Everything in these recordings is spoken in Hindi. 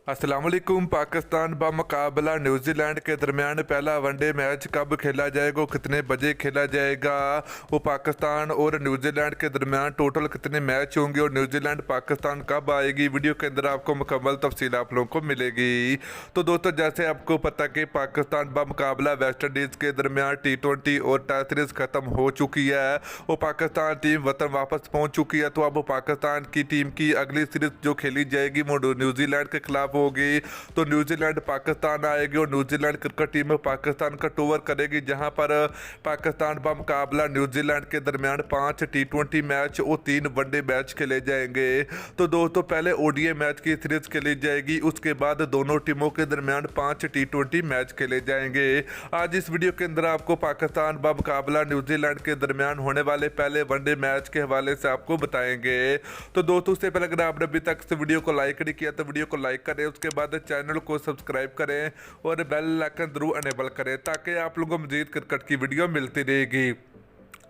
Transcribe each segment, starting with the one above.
अस्सलामुअलैकुम। पाकिस्तान बमुकाबला न्यूजीलैंड के दरमियान पहला वनडे मैच कब खेला जाएगा, कितने बजे खेला जाएगा, वो पाकिस्तान और न्यूजीलैंड के दरमियान टोटल कितने मैच होंगे और न्यूजीलैंड पाकिस्तान कब आएगी, वीडियो के अंदर आपको मुकम्मल तफसील आप लोगों को मिलेगी। तो दोस्तों, जैसे आपको पता कि पाकिस्तान बमुकाबला वेस्ट इंडीज़ के दरमियान T20 और टेस्ट सीरीज़ ख़त्म हो चुकी है। वो पाकिस्तान टीम वतन वापस पहुँच चुकी है। तो अब पाकिस्तान की टीम की अगली सीरीज़ जो खेली जाएगी वो न्यूजीलैंड के खिलाफ होगी। तो न्यूजीलैंड पाकिस्तान आएगी और न्यूजीलैंड क्रिकेट टीम पाकिस्तान का टूर करेगी, जहां पर पाकिस्तान बमुकाबला न्यूजीलैंड के दरमियान 5 T20 मैच और 3 वनडे मैच खेले जाएंगे। तो दोस्तों, पहले ODI मैच की सीरीज खेली जाएगी, उसके बाद दोनों टीमों के दरमियान 5 T20 मैच खेले जाएंगे। आज इस वीडियो के अंदर आपको पाकिस्तान बमुकाबला न्यूजीलैंड के दरमियान होने वाले पहले वनडे मैच के हवाले से आपको बताएंगे। तो दोस्तों, उससे पहले अगर आपने अभी तक इस वीडियो को लाइक नहीं किया तो वीडियो को लाइक करें, उसके बाद चैनल को सब्सक्राइब करें और बेल आइकन जरूर अनेबल करें ताकि आप लोगों को मजीद क्रिकेट की वीडियो मिलती रहेगी।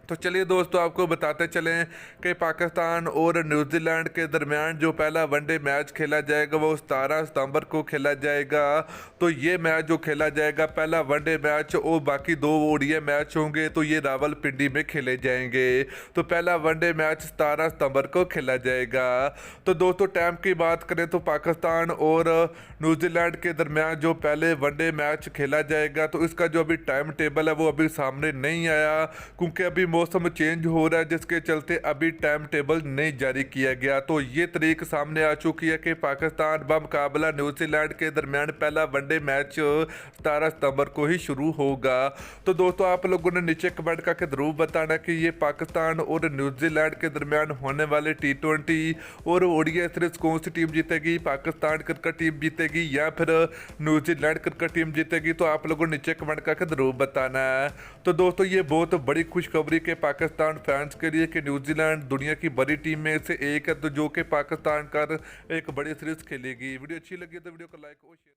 तो चलिए दोस्तों, आपको बताते चलें कि पाकिस्तान और न्यूजीलैंड के दरमियान जो पहला वनडे मैच खेला जाएगा वो 17 सितंबर को खेला जाएगा। तो ये मैच जो खेला जाएगा पहला वनडे मैच, और बाकी 2 ODI मैच होंगे तो ये रावलपिंडी में खेले जाएंगे। तो पहला वनडे मैच 17 सितंबर को खेला जाएगा। तो दोस्तों, टाइम की बात करें तो पाकिस्तान और न्यूजीलैंड के दरमियान जो पहले वनडे मैच खेला जाएगा तो इसका जो अभी टाइम टेबल है वो अभी सामने नहीं आया, क्योंकि अभी मौसम चेंज हो रहा है, जिसके चलते अभी टाइम टेबल नहीं जारी किया गया। तो ये तारीख सामने आ चुकी है कि पाकिस्तान बमुकाबला न्यूजीलैंड के दरमियान पहला वनडे मैच 17 सितंबर को ही शुरू होगा। तो दोस्तों, आप लोगों ने नीचे कमेंट करके जरूर बताना कि ये पाकिस्तान और न्यूजीलैंड के दरमियान होने वाले T20 और ODI सीरीज कौन सी टीम जीतेगी, पाकिस्तान क्रिकेट टीम जीतेगी या फिर न्यूजीलैंड क्रिकेट टीम जीतेगी। तो आप लोगों ने नीचे कमेंट करके जरूर बताना है। तो दोस्तों, ये बहुत बड़ी खुशखबरी के पाकिस्तान फैंस के लिए कि न्यूजीलैंड दुनिया की बड़ी टीम में से एक है, तो जो कि पाकिस्तान का एक बड़ी सीरीज खेलेगी। वीडियो अच्छी लगी तो वीडियो को लाइक और शेयर